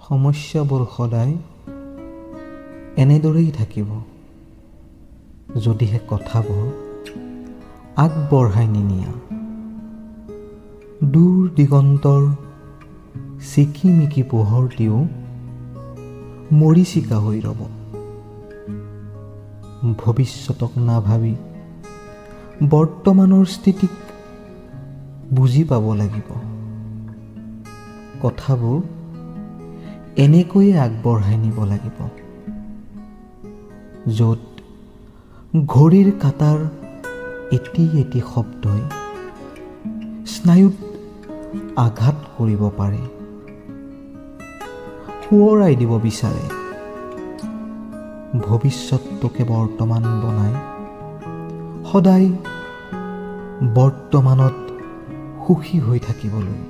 সমস্যাবোৰ সদায় এনেদৰেই থাকিব যদিহে কথাবোৰ আগবঢ়াই নিনিয়া। দূৰ দিগন্তৰ চিকিমিকি পোহৰটিও মৰীচিকা হৈ ৰ'ব। ভৱিষ্যতক নাভাবি বৰ্তমানৰ স্থিতিক বুজি পাব লাগিব। কথাবোৰ এনেকৈয়ে আগবঢ়াই নিব লাগিব য'ত ঘড়ীৰ কাঁটাৰ এটি এটি শব্দই স্নায়ুত আঘাত কৰিব পাৰে, সোঁৱৰাই দিব বিচাৰে। ভৱিষ্যতটোকে বৰ্তমান বনাই সদায় বৰ্তমানত সুখী হৈ থাকিবলৈ।